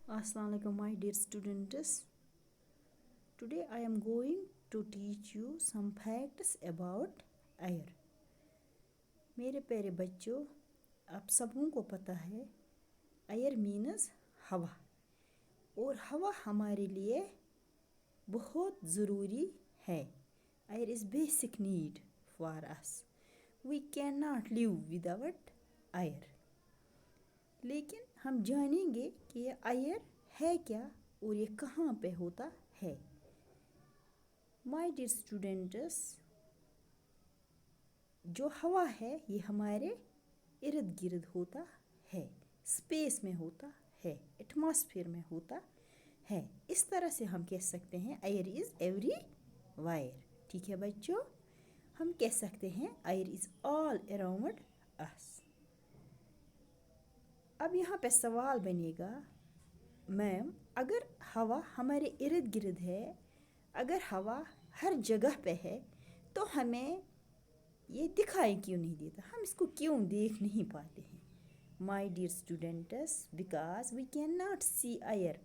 Assalamu alaikum, my dear students. Today I am going to teach you some facts about air. मेरे प्यारे बच्चों, आप सबों को पता है एयर मीन्स हवा, और हवा हमारे लिए बहुत ज़रूरी है. Air is basic need for us. We can not live without air. लेकिन हम जानेंगे कि ये एयर है क्या और ये कहाँ पे होता है. माय डियर स्टूडेंट्स, जो हवा है ये हमारे इर्द गिर्द होता है, स्पेस में होता है, एटमॉस्फेयर में होता है. इस तरह से हम कह सकते हैं एयर इज़ एवरीवेयर. ठीक है बच्चों, हम कह सकते हैं air is all around us. अब यहाँ पे सवाल बनेगा, मैम अगर हवा हमारे इर्द गिर्द है, अगर हवा हर जगह पे है, तो हमें ये दिखाई क्यों नहीं देता, हम इसको क्यों देख नहीं पाते हैं. My dear students, because we can not see air.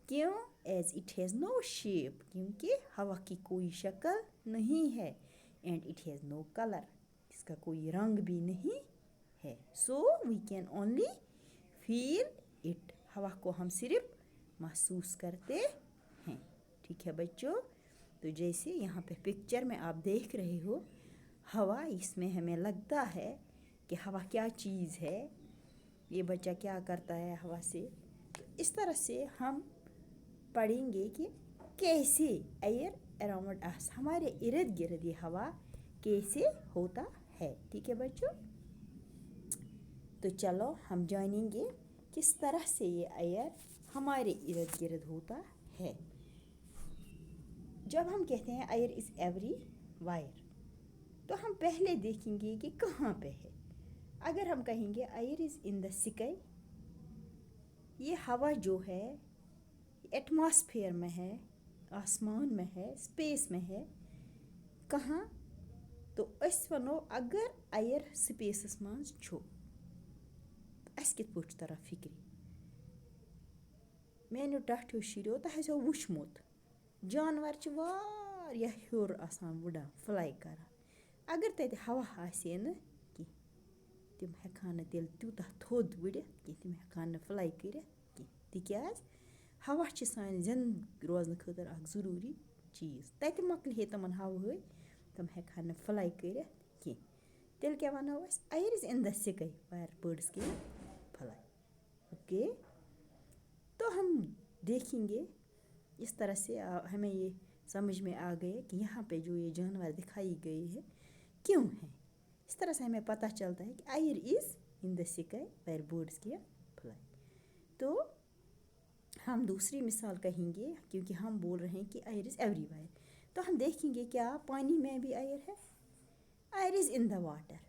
क्यों? As it has no shape, क्योंकि हवा की कोई शक्ल नहीं है. And it has no colour, इसका कोई रंग भी नहीं है. So we can only feel it. हवा को हम सिर्फ महसूस करते हैं. ठीक है बच्चों, तो जैसे यहाँ पे पिक्चर में आप देख रहे हो हवा, इसमें हमें लगता है कि हवा क्या चीज़ है, ये बच्चा क्या करता है हवा से. तो इस तरह से हम पढ़ेंगे कि कैसे एयर अराउंड अस, हमारे इर्द गिर्द ये हवा कैसे होता है. ठीक है बच्चों, तो चलो हम जानेंगे किस तरह से ये एयर हमारे इर्द गिर्द होता है. जब हम कहते हैं एयर इज़ एवरीवेयर, तो हम पहले देखेंगे कि कहाँ पे है. अगर हम कहेंगे air is in the sky, ये हवा जो है एटमॉस्फेयर में है, आसमान में है, स्पेस में है. कहाँ? तो अस वनो अगर एयर स्पेसस मज छो, अस कित पट तरह फिक्री. मेन्यू टठ्यो शिरो तह वुचमुत जानवर वारियाह ह्योर आसान उड़ान, फ्लाई करान. अगर तत हवा आसे न कि तिम हेकान न तेल त्यूतः थोद उड़ित कि तिम हेकान न फ्लाई करित कि, तिक्याज हवा छ सान जिंद रोजन खतर अख ज़रूरी चीज़. तत मकल हे तमन हवा, तम हेकान न फ्लाई करित कि. तेल क्या वनो अस, air is in the sky where birds can fly. Okay, तो हम देखेंगे इस तरह से हमें ये समझ में आ गए कि यहाँ पे जो ये जानवर दिखाई गए हैं क्यों हैं. इस तरह से हमें पता चलता है कि air is in the sky where birds can fly. तो हम दूसरी मिसाल कहेंगे, क्योंकि हम बोल रहे हैं कि एयर इज़ एवरीवेयर, तो हम देखेंगे क्या पानी में भी एयर है. Air is in the water.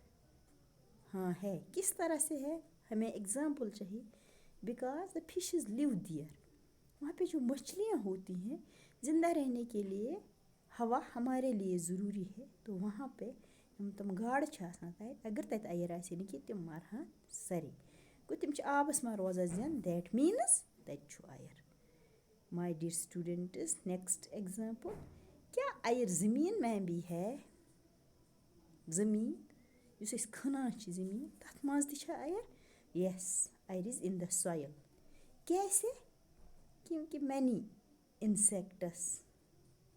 हाँ है. किस तरह से है, हमें एग्जाम्पल चाहिए. बिकॉज द फिशेस लिव दियर, वहाँ पे जो मछलियाँ होती हैं, ज़िंदा रहने के लिए हवा हमारे लिए ज़रूरी है. तो वहाँ पे हम तम गाड़ तत अगर तत एयर आसे कि तम मरहन सरे, गो तम आबस में रोजान जिंद. दैट मीन्स तत air. My dear students, next example, क्या एयर ज़मीन में भी है. ज़मीन युस अस खनान ज़मीन, तथ मज तछ air. Yes, air is in the soil. कैसे? क्योंकि many insects,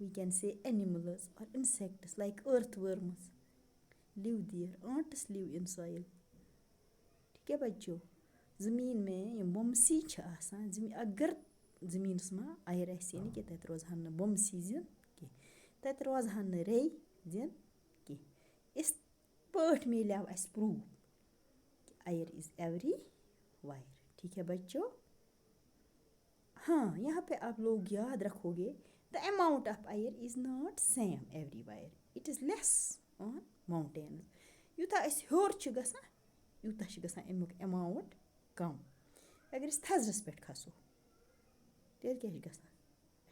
we can say animals or insects like earthworms live there. Ants live in soil. ठीक है बच्चों, ज़मीन में ये बमसी आसान. अगर ज़मीन में एयर आसे कि तत रोजहान न बमसी जिन कि, तत रोजहान न रे जिन कि. इस पठ मिलाव अस प्रूफ कि एयर इज़ एवरीवेयर. ठीक है बच्चों. हाँ, यहाँ पे आप लोग याद रखोगे, the amount of air is not same everywhere. It is less on mountains. Utah अस ह्योर छ गसान, यूता छ गसान अमुक अमाउंट कम. अगर अस थजरस पे खसो, तेल क्या गसान,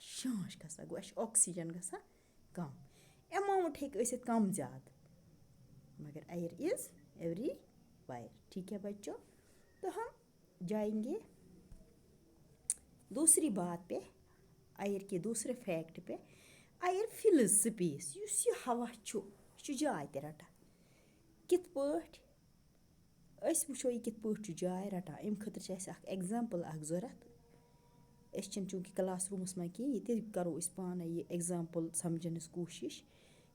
शांश गसान, गो अस ऑक्सीजन गसान कम. अमाउंट हेक असित कम ज़्यादा, मगर एयर इज़ एवरीवेयर. ठीक है बच्चों, तो हम जाएंगे دوسری بات پہ اَیَر کے دوسرے فیکٹ پہ اَیَر فِلٕز سپیس. یُس یہِ ہوا چھُ یہِ چھُ جاے تہِ رَٹان. کِتھ پٲٹھۍ؟ أسۍ وٕچھو یہِ کِتھ پٲٹھۍ چھُ جاے رَٹان. اَمہِ خٲطرٕ چھِ اَسہِ اَکھ ایٚگزامپٕل اَکھ ضوٚرَتھ. أسۍ چھِنہٕ چوٗنٛکہِ کلاس روٗمَس منٛز کِہیٖنۍ ییٚتہِ کَرو أسۍ پانَے یہِ ایٚگزامپٕل سَمجھنٕچ کوٗشِش.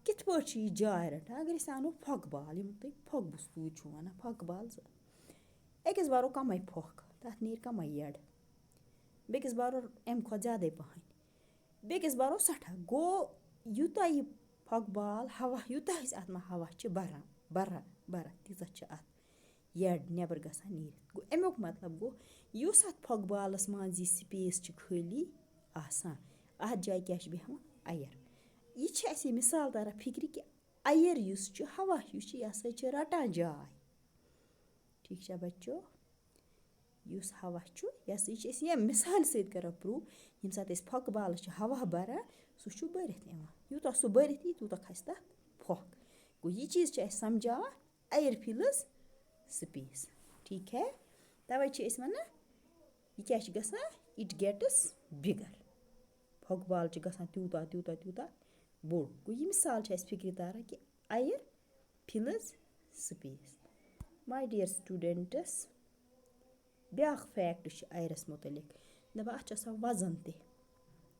کِتھ پٲٹھۍ چھِ یہِ جاے رَٹان؟ اگر أسۍ اَنو پھۄکہٕ بال یِم تُہۍ پھۄکہٕ سۭتۍ چھُو وَنان پھۄکہٕ بال زٕ. أکِس بَرو کَمٕے پھۄکھ تَتھ نیرِ کَمٕے یَڈ. بیٚکِس بَرو اَمہِ کھۄتہٕ زیادَے پَہَن. بیٚکِس بَرو سٮ۪ٹھاہ. گوٚو یوٗتاہ یہِ پھۄکہٕ بال ہوا یوٗتاہ أسۍ اَتھ منٛز ہوا چھِ بَران تیٖژاہ چھِ اَتھ یَڈ نٮ۪بر گژھان نیٖرِتھ. گوٚو اَمیُک مطلب گوٚو یُس اَتھ پھۄکہٕ بالَس منٛز یہِ سپیس چھِ خٲلی آسان اَتھ جایہِ کیٛاہ چھِ بیٚہوان اَیَر. یہِ چھِ اَسہِ یہِ مِثال تَران فِکرِ کہِ اَیَر یُس چھُ ہوا یُس چھُ یہِ ہسا چھِ رَٹان جاے. ٹھیٖک چھا بَچو؟ یُس ہوا چھُ یہِ ہسا چھِ أسۍ ییٚمہِ مِثالہِ سۭتۍ کَران پرٛوٗف ییٚمہِ ساتہٕ أسۍ پھۄکہٕ بالَس چھِ ہوا بَران سُہ چھُ بٔرِتھ یِوان. یوٗتاہ سُہ بٔرِتھ یی تیوٗتاہ کھسہِ تَتھ پھۄکھ. گوٚو یہِ چیٖز چھِ اَسہِ سَمجھاوان اَیَر فِلٕز سپیس. ٹھیٖک ہے. تَوَے چھِ أسۍ وَنان یہِ کیٛاہ چھِ گژھان اِٹ گیٹٕس بِگَر. پھۄکہٕ بال چھِ گژھان تیوٗتاہ بوٚڑ. گوٚو یہِ مِثال چھِ اَسہِ فِکرِ تاران کہِ air fills space. My dear students بیٛاکھ فیکٹ چھُ اَیرَس مُتعلِق دَپان اَتھ چھُ آسان وَزَن تہِ.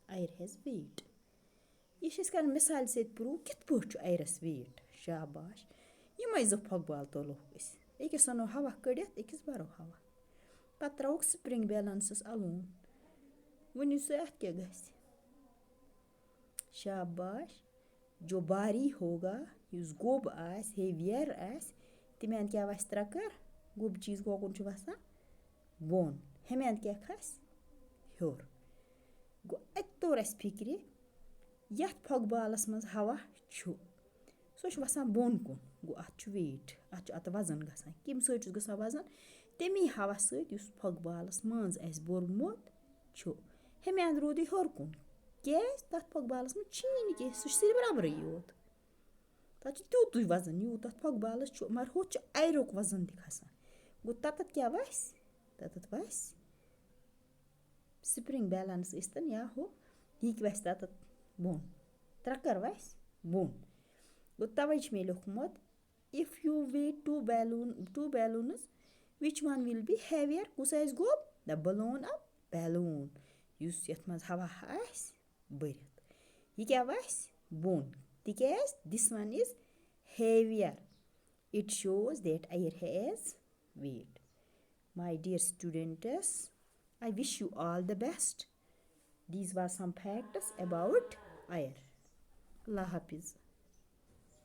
Air has weight. یہِ چھِ أسۍ کَران مِثالہِ سۭتۍ پرٛوٗف کِتھ پٲٹھۍ چھُ اَیرَس ویٹ. شاباش. یِمَے زٕ پھۄکہٕ بال تُلوکھ أسۍ. أکِس اَنو ہوا کٔڑِتھ أکِس بَرو ہوا. پَتہٕ ترٛاووکھ سپرِنٛگ بیلَنسَس اَلوُن. ؤنِو سا اَتھ کیٛاہ گژھِ؟ شاباش. جو باری ہوگا یُس گوٚب آسہِ ہیوِیَر آسہِ تَمہِ اَندٕ کیٛاہ وَسہِ ترٛکَر. گوٚب چیٖز کوکُن چھُ وَسان بۄن. ہیٚمہِ اَندٕ کیٛاہ کھسہِ ہیوٚر. گوٚو اَتہِ توٚر اَسہِ فِکرِ یَتھ پھۄکہٕ بالَس منٛز ہوا چھُ سُہ چھُ وَسان بۄن کُن. گوٚو اَتھ چھُ ویٹ اَتھ چھُ اَتھ وَزَن گژھان. کَمہِ سۭتۍ چھُس گژھان وَزَن؟ تَمی ہوا سۭتۍ یُس پھۄکہٕ بالَس منٛز اَسہِ بوٚرمُت چھُ. ہیٚمہِ اَندٕ روٗد یہِ ہیوٚر کُن. کیٛازِ تَتھ پھۄکہٕ بالَس منٛز چھِیی نہٕ کینٛہہ سُہ چھِ صرف رَبرٕے یوت. تَتھ چھُ تیوٗتُے وَزَن یوٗت تَتھ پھۄکہٕ بالَس چھُ مگر ہُتھ چھُ اَیرُک وَزَن تہِ کھسان. گوٚو تَتَتھ کیٛاہ وَسہِ؟ تَتَتھ وَسہِ سپرِنٛگ بیلَنس ٲسۍتَن یا ہُہ یہِ کہِ وَسہِ تَتَتھ بۄن. ترٛکَر وَسہِ بۄن. گوٚو تَوَے چھِ مےٚ لیوکھمُت if you weight two balloons which one will be heavier. کُس آسہِ گوٚب؟ The balloon a balloon. یُس یَتھ منٛز ہوا آسہِ بٔرِتھ. یہِ کیٛاہ وَسہِ بۄن. تِکیٛازِ this one is heavier. It shows that air has weight. My dear students I wish you all the best. These were some facts about air. Allah Hafiz.